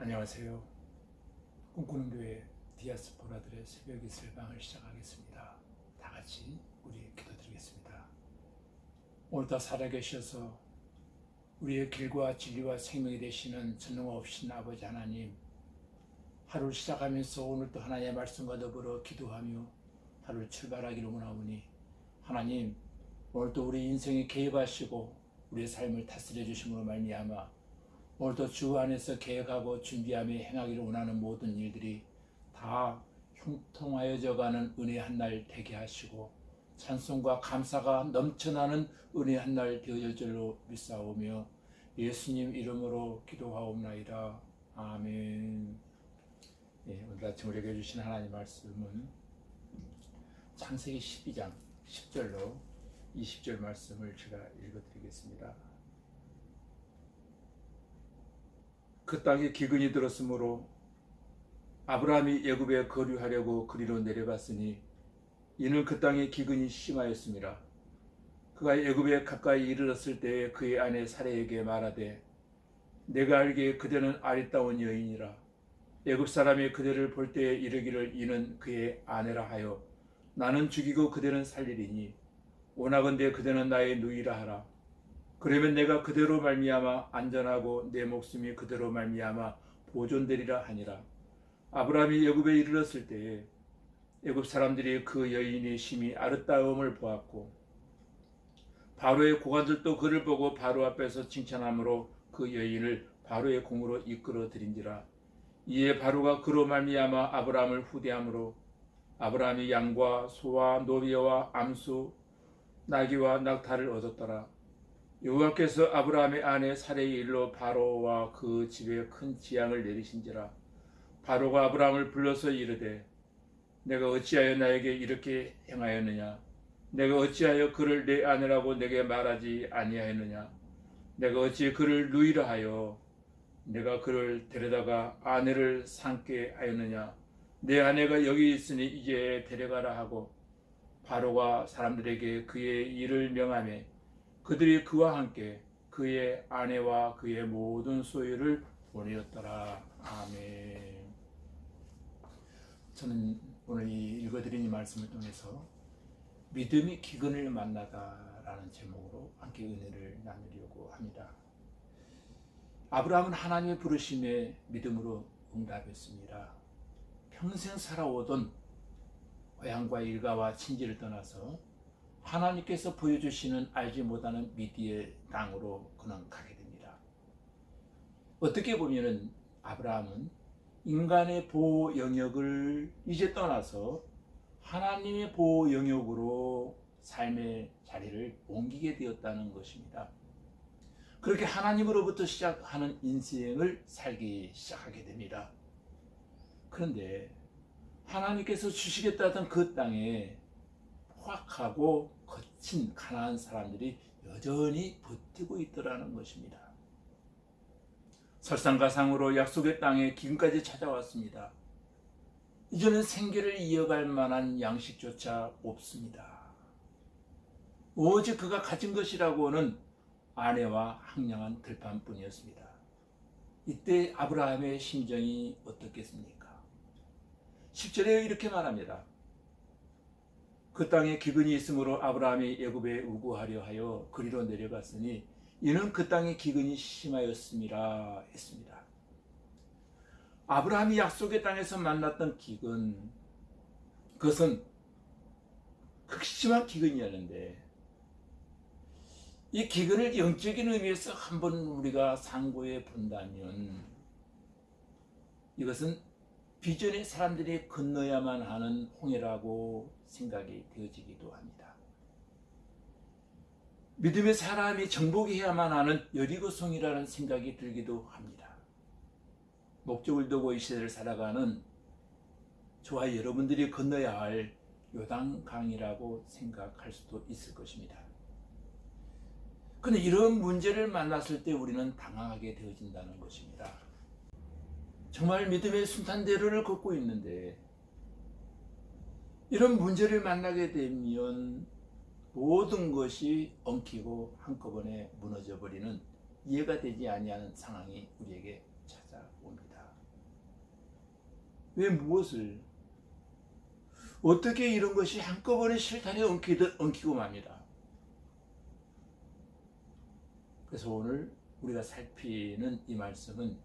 안녕하세요. 꿈꾸는 교회 디아스포라들의 새벽 이슬방을 시작하겠습니다. 다 같이 우리 기도드리겠습니다. 오늘도 살아계셔서 우리의 길과 진리와 생명이 되시는 전능하신 아버지 하나님, 하루를 시작하면서 오늘도 하나님의 말씀과 더불어 기도하며 하루를 출발하기를 원하오니, 하나님 오늘도 우리 인생에 개입하시고 우리의 삶을 다스려 주심으로 말미암아 오늘도 주 안에서 계획하고 준비하며 행하기를 원하는 모든 일들이 다 형통하여져가는 은혜의 한 날 되게 하시고 찬송과 감사가 넘쳐나는 은혜의 한 날 되어질 줄로 믿사오며 예수님 이름으로 기도하옵나이다. 아멘. 오늘 아침 우리에게 주신 하나님 말씀은 창세기 12장 10절로 20절 말씀을 제가 읽어드리겠습니다. 그 땅에 기근이 들었으므로 아브라함이 애굽에 거류하려고 그리로 내려갔으니 이는 그 땅에 기근이 심하였습니다. 그가 애굽에 가까이 이르렀을 때에 그의 아내 사레에게 말하되 내가 알기에 그대는 아리따운 여인이라 애굽 사람이 그대를 볼 때에 이르기를 이는 그의 아내라 하여 나는 죽이고 그대는 살리리니 원하건대 그대는 나의 누이라 하라. 그러면 내가 그대로 말미암아 안전하고 내 목숨이 그대로 말미암아 보존되리라 하니라. 아브라함이 애굽에 이르렀을 때에 애굽 사람들이 그 여인의 심히 아름다움을 보았고 바로의 고관들도 그를 보고 바로 앞에서 칭찬함으로 그 여인을 바로의 공으로 이끌어 들인지라. 이에 바로가 그로 말미암아 아브라함을 후대함으로 아브라함이 양과 소와 노비와 암수 나귀와 낙타를 얻었더라. 여호와께서 아브라함의 아내 사레의 일로 바로와 그 집에 큰 재앙을 내리신지라. 바로가 아브라함을 불러서 이르되 내가 어찌하여 나에게 이렇게 행하였느냐? 내가 어찌하여 그를 내 아내라고 내게 말하지 아니하였느냐? 내가 어찌 그를 누이라 하여 내가 그를 데려다가 아내를 삼게 하였느냐? 내 아내가 여기 있으니 이제 데려가라 하고 바로가 사람들에게 그의 일을 명하매 그들이 그와 함께 그의 아내와 그의 모든 소유를 보내었더라. 아멘. 저는 오늘 이 읽어드린 이 말씀을 통해서 믿음이 기근을 만나다라는 제목으로 함께 은혜를 나누려고 합니다. 아브라함은 하나님의 부르심에 믿음으로 응답했습니다. 평생 살아오던 고향과 일가와 친지를 떠나서 하나님께서 보여주시는 알지 못하는 미디의 땅으로 그는 가게 됩니다. 어떻게 보면은 아브라함은 인간의 보호 영역을 이제 떠나서 하나님의 보호 영역으로 삶의 자리를 옮기게 되었다는 것입니다. 그렇게 하나님으로부터 시작하는 인생을 살기 시작하게 됩니다. 그런데 하나님께서 주시겠다던 그 땅에 포악하고 거친 가난한 사람들이 여전히 버티고 있더라는 것입니다. 설상가상으로 약속의 땅에 기근까지 찾아왔습니다. 이제는 생계를 이어갈 만한 양식조차 없습니다. 오직 그가 가진 것이라고는 아내와 황량한 들판뿐이었습니다. 이때 아브라함의 심정이 어떻겠습니까? 10절에 이렇게 말합니다. 그 땅에 기근이 있으므로 아브라함이 애굽에 우구하려 하여 그리로 내려갔으니 이는 그 땅에 기근이 심하였음이라 했습니다. 아브라함이 약속의 땅에서 만났던 기근, 그것은 극심한 기근이었는데 이 기근을 영적인 의미에서 한번 우리가 상고해 본다면 이것은 비전의 사람들이 건너야만 하는 홍해라고 생각이 되어지기도 합니다. 믿음의 사람이 정복해야만 하는 여리고성이라는 생각이 들기도 합니다. 목적을 두고 이 시대를 살아가는 저와 여러분들이 건너야 할 요단강이라고 생각할 수도 있을 것입니다. 그런데 이런 문제를 만났을 때 우리는 당황하게 되어진다는 것입니다. 정말 믿음의 순탄대로를 걷고 있는데 이런 문제를 만나게 되면 모든 것이 엉키고 한꺼번에 무너져 버리는 이해가 되지 아니하는 상황이 우리에게 찾아옵니다. 왜 무엇을? 어떻게 이런 것이 한꺼번에 실탄에 엉키고 맙니다. 그래서 오늘 우리가 살피는 이 말씀은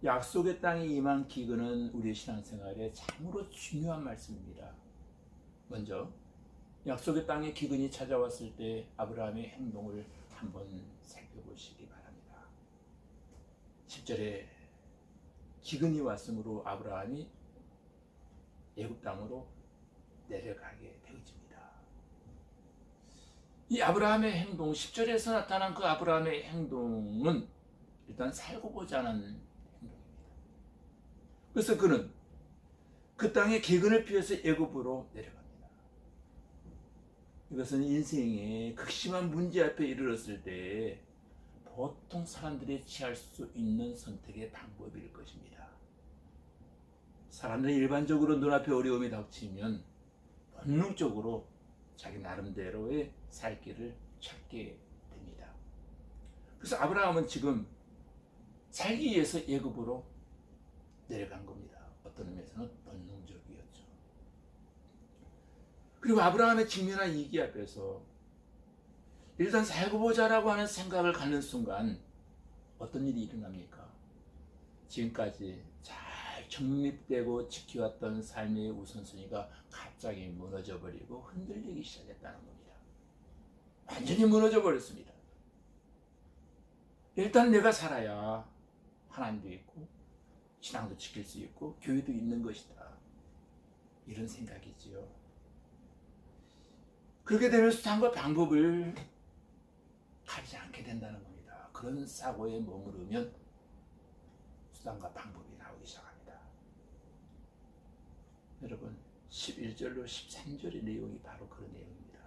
약속의 땅에 임한 기근은 우리의 신앙생활에 참으로 중요한 말씀입니다. 먼저 약속의 땅에 기근이 찾아왔을 때 아브라함의 행동을 한번 살펴보시기 바랍니다. 10절에 기근이 왔으므로 아브라함이 애굽 땅으로 내려가게 되어집니다. 이 아브라함의 행동, 10절에서 나타난 그 아브라함의 행동은 일단 살고 보자는 행동입니다. 그래서 그는 그 땅에 기근을 피해서 애굽으로 내려갑니다. 이것은 인생의 극심한 문제 앞에 이르렀을 때 보통 사람들이 취할 수 있는 선택의 방법일 것입니다. 사람들이 일반적으로 눈앞에 어려움이 닥치면 본능적으로 자기 나름대로의 살 길을 찾게 됩니다. 그래서 아브라함은 지금 살기 위해서 애굽으로 내려간 겁니다. 어떤 의미에서는 본능적이었죠. 그리고 아브라함의 직면한 위기 앞에서 일단 살고 보자라고 하는 생각을 갖는 순간 어떤 일이 일어납니까? 지금까지 잘 정립되고 지켜왔던 삶의 우선순위가 갑자기 무너져 버리고 흔들리기 시작했다는 겁니다. 완전히 무너져 버렸습니다. 일단 내가 살아야 하나님도 있고 신앙도 지킬 수 있고 교회도 있는 것이다. 이런 생각이지요. 그렇게 되면 수단과 방법을 가리지 않게 된다는 겁니다. 그런 사고에 머무르면 수단과 방법이 나오기 시작합니다. 여러분 11절로 13절의 내용이 바로 그런 내용입니다.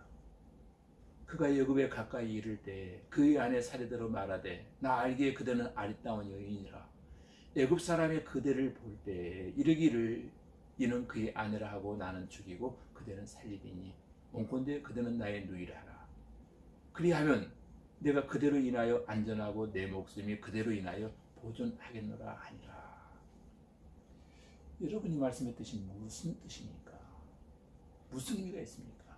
그가 애굽에 가까이 이를 때 그의 아내 사례대로 말하되 나 알기에 그대는 아리따운 여인이라 애굽 사람이 그대를 볼 때 이르기를 이는 그의 아내라 하고 나는 죽이고 그대는 살리리니 원컨대 그대는 나의 누이라 하라. 그리하면 내가 그대로 인하여 안전하고 내 목숨이 그대로 인하여 보존하겠노라 하니라. 여러분이 말씀의 뜻이 무슨 뜻입니까? 무슨 의미가 있습니까?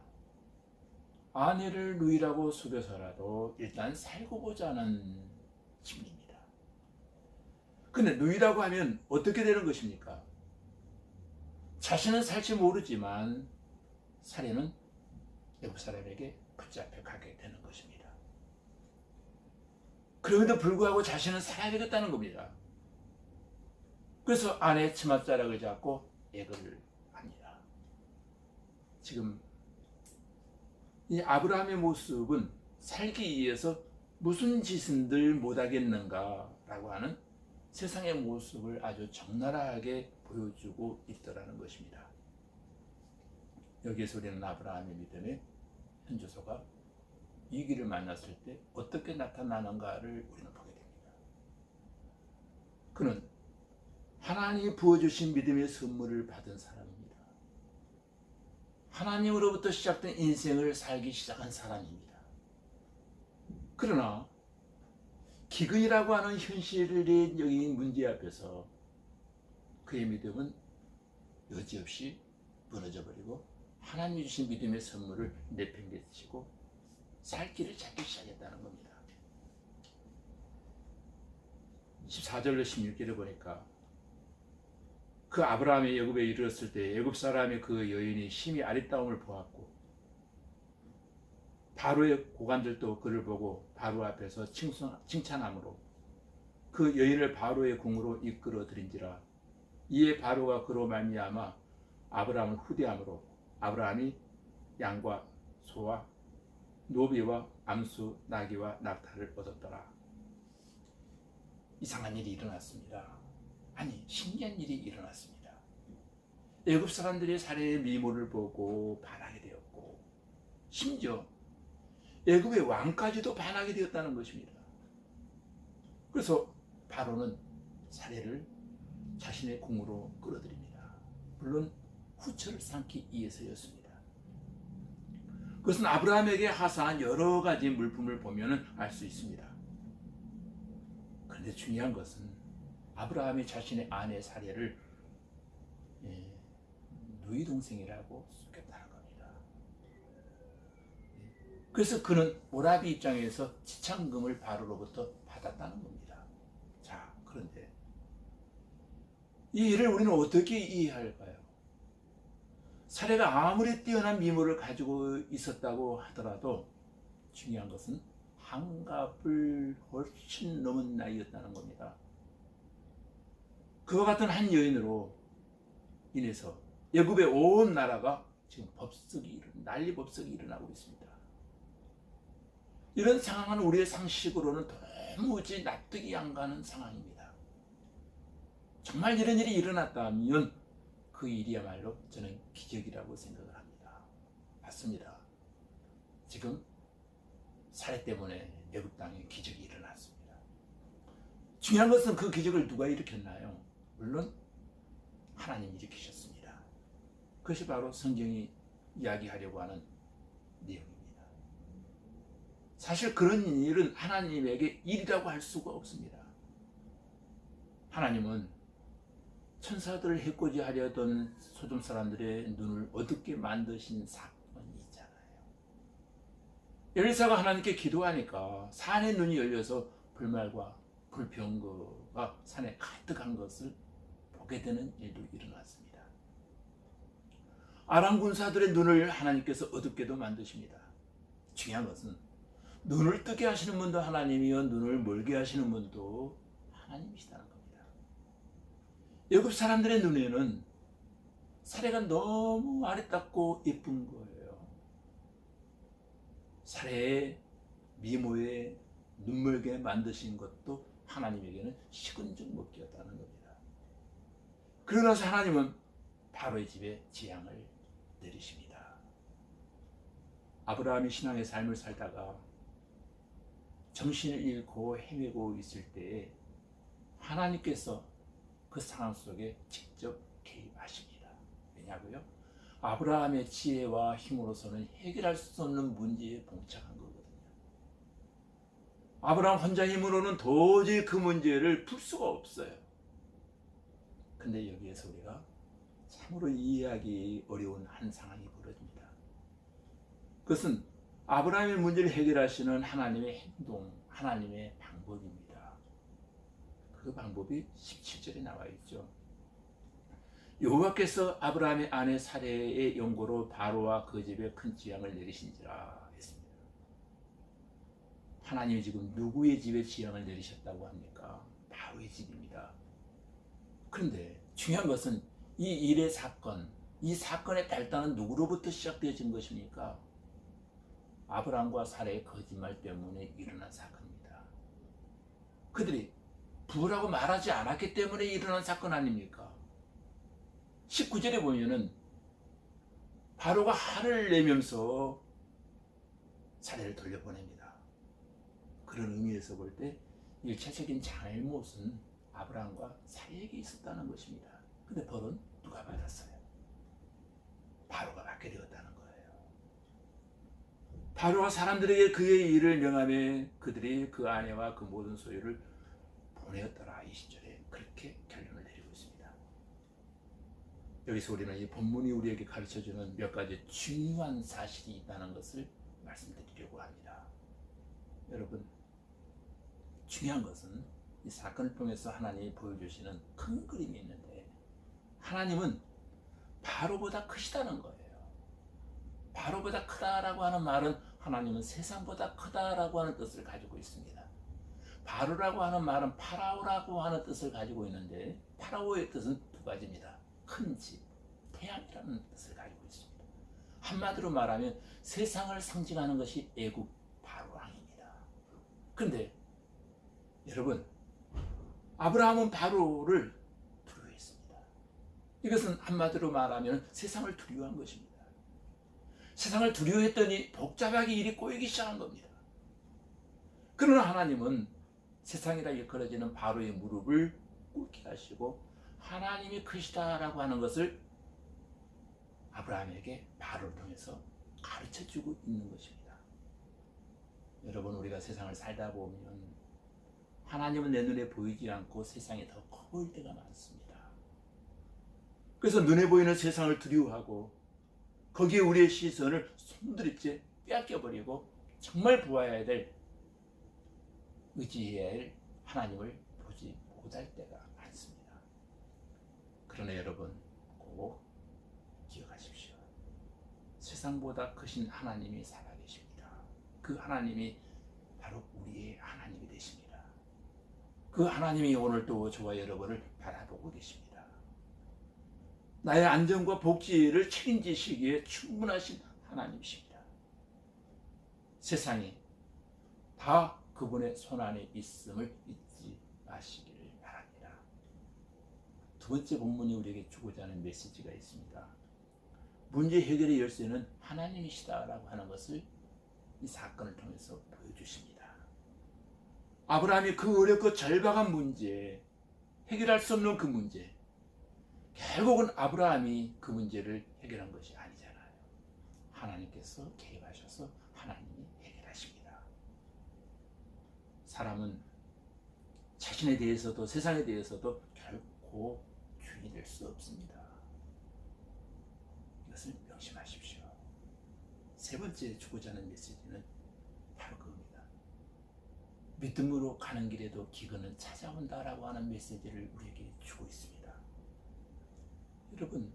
아내를 누이라고 속여서라도 일단 살고 보자는 심리입니다. 근데 누이라고 하면 어떻게 되는 것입니까? 자신은 살지 모르지만 살해는 애굽 사람에게 붙잡혀 가게 되는 것입니다. 그럼에도 불구하고 자신은 살아야 되겠다는 겁니다. 그래서 아내의 치맛자락을 잡고 애걸을 합니다. 지금 이 아브라함의 모습은 살기 위해서 무슨 짓을 못하겠는가라고 하는 세상의 모습을 아주 적나라하게 보여주고 있더라는 것입니다. 여기에서 우리는 아브라함의 믿음의 현주소가 위기를 만났을 때 어떻게 나타나는가를 우리는 보게 됩니다. 그는 하나님이 부어주신 믿음의 선물을 받은 사람입니다. 하나님으로부터 시작된 인생을 살기 시작한 사람입니다. 그러나 기근이라고 하는 현실적인 문제 앞에서 그의 믿음은 여지없이 무너져버리고 하나님이 주신 믿음의 선물을 내팽개치고 살 길을 찾기 시작했다는 겁니다. 14절로 16절을 보니까 그 아브라함이 애굽에 이르렀을 때 애굽 사람의 그 여인이 심히 아리따움을 보았고 바로의 고관들도 그를 보고 바로 앞에서 칭찬함으로 그 여인을 바로의 궁으로 이끌어 들인지라. 이에 바로가 그로 말미암아 아브라함을 후대함으로 아브라함이 양과 소와 노비와 암수 나귀와 낙타를 얻었더라. 이상한 일이 일어났습니다. 아니, 신기한 일이 일어났습니다. 애굽 사람들이 살해의 미모를 보고 반하게 되었고 심지어 애굽의 왕까지도 반하게 되었다는 것입니다. 그래서 바로는 살해를 자신의 궁으로 끌어들입니다. 물론 후처를 삼기 위해서였습니다. 그것은 아브라함에게 하사한 여러 가지 물품을 보면 알 수 있습니다. 그런데 중요한 것은 아브라함이 자신의 아내 살해를 누이 동생이라고 속였다는 겁니다. 그래서 그는 모라비 입장에서 지참금을 바로로부터 받았다는 겁니다. 자, 그런데 이 일을 우리는 어떻게 이해할까요? 사례가 아무리 뛰어난 미모를 가지고 있었다고 하더라도 중요한 것은 한갑을 훨씬 넘은 나이였다는 겁니다. 그와 같은 한 여인으로 인해서 애굽의 온 나라가 지금 난리 법석이 일어나고 있습니다. 이런 상황은 우리의 상식으로는 도무지 납득이 안 가는 상황입니다. 정말 이런 일이 일어났다면 그 일이야말로 저는 기적이라고 생각을 합니다. 맞습니다. 지금 살해 때문에 애굽 땅에 기적이 일어났습니다. 중요한 것은 그 기적을 누가 일으켰나요? 물론 하나님이 일으키셨습니다. 그것이 바로 성경이 이야기하려고 하는 내용입니다. 사실 그런 일은 하나님에게 일이라고 할 수가 없습니다. 하나님은 천사들을 해코지 하려던 소돔 사람들의 눈을 어둡게 만드신 사건이 있잖아요. 엘리사가 하나님께 기도하니까 산의 눈이 열려서 불말과 불병거가 산에 가득한 것을 보게 되는 일도 일어났습니다. 아람 군사들의 눈을 하나님께서 어둡게도 만드십니다. 중요한 것은 눈을 뜨게 하시는 분도 하나님이요 눈을 멀게 하시는 분도 하나님이시다는 겁니다. 애굽 사람들의 눈에는 사례가 너무 아름답고 예쁜 거예요. 사례의 미모에 눈물게 만드신 것도 하나님에게는 식은 죽 먹기였다는 겁니다. 그러나서 하나님은 바로의 집에 재앙을 내리십니다. 아브라함이 신앙의 삶을 살다가 정신을 잃고 헤매고 있을 때에 하나님께서 그 상황 속에 직접 개입하십니다. 왜냐고요? 아브라함의 지혜와 힘으로서는 해결할 수 없는 문제에 봉착한 거거든요. 아브라함 혼자 힘으로는 도저히 그 문제를 풀 수가 없어요. 근데 여기에서 우리가 참으로 이해하기 어려운 한 상황이 벌어집니다. 그것은 아브라함의 문제를 해결하시는 하나님의 행동, 하나님의 방법입니다. 그 방법이 17절에 나와 있죠. 여호와께서 아브라함의 아내 사레의 연고로 바로와 그 집에 큰 재앙을 내리신지라 했습니다. 하나님이 지금 누구의 집에 재앙을 내리셨다고 합니까? 바로의 집입니다. 그런데 중요한 것은 이 일의 사건, 이 사건의 발단은 누구로부터 시작되어진 것입니까? 아브라함과 사레의 거짓말 때문에 일어난 사건입니다. 그들이 부부라고 말하지 않았기 때문에 일어난 사건 아닙니까? 19절에 보면은 바로가 화를 내면서 사례를 돌려보냅니다. 그런 의미에서 볼 때 1차적인 잘못은 아브라함과 사레에게 있었다는 것입니다. 근데 벌은 누가 받았어요? 바로가 받게 되었다는 거예요. 바로가 사람들에게 그의 일을 명하며 그들이 그 아내와 그 모든 소유를 보내었더라. 20절에 그렇게 결론을 내리고 있습니다. 여기서 우리는 이 본문이 우리에게 가르쳐주는 몇 가지 중요한 사실이 있다는 것을 말씀드리려고 합니다. 여러분, 중요한 것은 이 사건을 통해서 하나님이 보여주시는 큰 그림이 있는데 하나님은 바로보다 크시다는 거예요. 바로보다 크다라고 하는 말은 하나님은 세상보다 크다라고 하는 뜻을 가지고 있습니다. 바로라고 하는 말은 파라오라고 하는 뜻을 가지고 있는데 파라오의 뜻은 두 가지입니다. 큰 집, 태양이라는 뜻을 가지고 있습니다. 한마디로 말하면 세상을 상징하는 것이 애굽 바로 왕입니다. 그런데 여러분, 아브라함은 바로를 두려워했습니다. 이것은 한마디로 말하면 세상을 두려워한 것입니다. 세상을 두려워했더니 복잡하게 일이 꼬이기 시작한 겁니다. 그러나 하나님은 세상이라 일컬어지는 바로의 무릎을 꿇게 하시고 하나님이 크시다라고 하는 것을 아브라함에게 바로를 통해서 가르쳐주고 있는 것입니다. 여러분, 우리가 세상을 살다 보면 하나님은 내 눈에 보이지 않고 세상이 더 커 보일 때가 많습니다. 그래서 눈에 보이는 세상을 두려워하고 거기에 우리의 시선을 손들이째 빼앗겨버리고 정말 보아야 될, 의지해야 할 하나님을 보지 못할 때가 많습니다. 그러나 여러분 꼭 기억하십시오. 세상보다 크신 하나님이 살아계십니다. 그 하나님이 바로 우리의 하나님이 되십니다. 그 하나님이 오늘도 저와 여러분을 바라보고 계십니다. 나의 안전과 복지를 책임지시기에 충분하신 하나님이십니다. 세상이 다 그분의 손안에 있음을 잊지 마시기를 바랍니다. 두 번째 본문이 우리에게 주고자 하는 메시지가 있습니다. 문제 해결의 열쇠는 하나님이시다라고 하는 것을 이 사건을 통해서 보여주십니다. 아브라함이 그 어렵고 절박한 문제, 해결할 수 없는 그 문제, 결국은 아브라함이 그 문제를 해결한 것이 아니잖아요. 하나님께서 개입하셔서 하나님이 해결하십니다. 사람은 자신에 대해서도 세상에 대해서도 결코 주인이 될 수 없습니다. 이것을 명심하십시오. 세 번째 주고자 하는 메시지는 바로 그겁니다. 믿음으로 가는 길에도 기근은 찾아온다라고 하는 메시지를 우리에게 주고 있습니다. 여러분,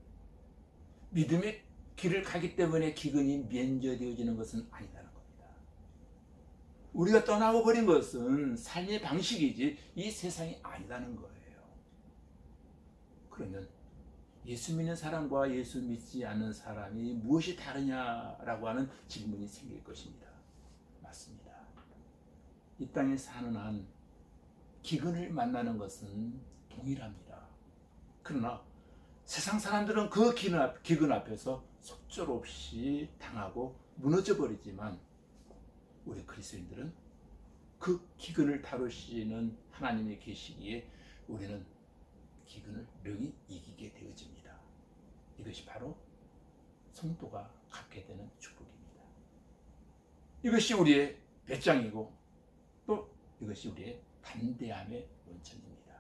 믿음의 길을 가기 때문에 기근이 면제되어지는 것은 아니다는 겁니다. 우리가 떠나고 버린 것은 삶의 방식이지 이 세상이 아니다는 거예요. 그러면 예수 믿는 사람과 예수 믿지 않는 사람이 무엇이 다르냐라고 하는 질문이 생길 것입니다. 맞습니다. 이 땅에 사는 한 기근을 만나는 것은 동일합니다. 그러나 세상 사람들은 그 기근 앞에서 속절없이 당하고 무너져 버리지만 우리 그리스도인들은 그 기근을 다루시는 하나님이 계시기에 우리는 기근을 능히 이기게 되어집니다. 이것이 바로 성도가 갖게 되는 축복입니다. 이것이 우리의 배짱이고 또 이것이 우리의 담대함의 원천입니다.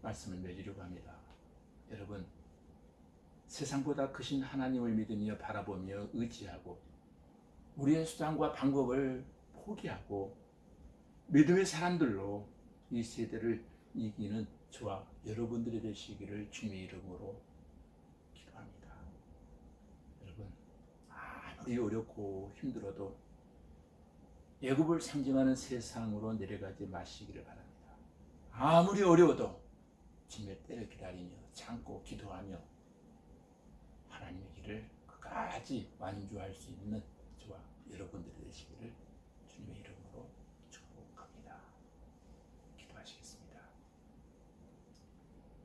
말씀을 맺으려고 합니다. 여러분, 세상보다 크신 하나님을 믿으며 바라보며 의지하고 우리의 수단과 방법을 포기하고 믿음의 사람들로 이 세대를 이기는 저와 여러분들이 되시기를 주님의 이름으로 기도합니다. 여러분, 아무리 어렵고 힘들어도 애굽을 상징하는 세상으로 내려가지 마시기를 바랍니다. 아무리 어려워도 주님의 때를 기다리며 참고 기도하며 하나님의 길을 끝까지 완주할 수 있는 저와 여러분들이 되시기를 주님의 이름으로 축복합니다. 기도하시겠습니다.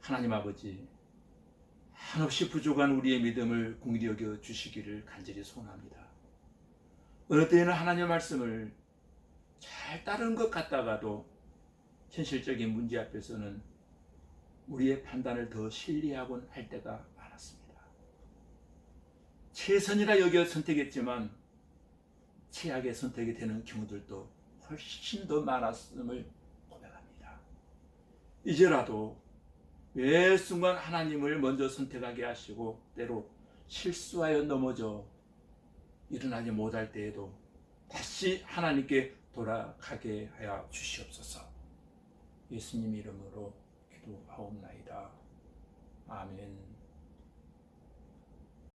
하나님 아버지, 한없이 부족한 우리의 믿음을 긍휼히 여겨 주시기를 간절히 소원합니다. 어느 때에는 하나님의 말씀을 잘 따르는 것 같다가도 현실적인 문제 앞에서는 우리의 판단을 더 신뢰하곤 할 때가 많았습니다. 최선이라 여겨 선택했지만 최악의 선택이 되는 경우들도 훨씬 더 많았음을 고백합니다. 이제라도 매 순간 하나님을 먼저 선택하게 하시고 때로 실수하여 넘어져 일어나지 못할 때에도 다시 하나님께 돌아가게 하여 주시옵소서. 예수님 이름으로 기도하옵나이다. 아멘.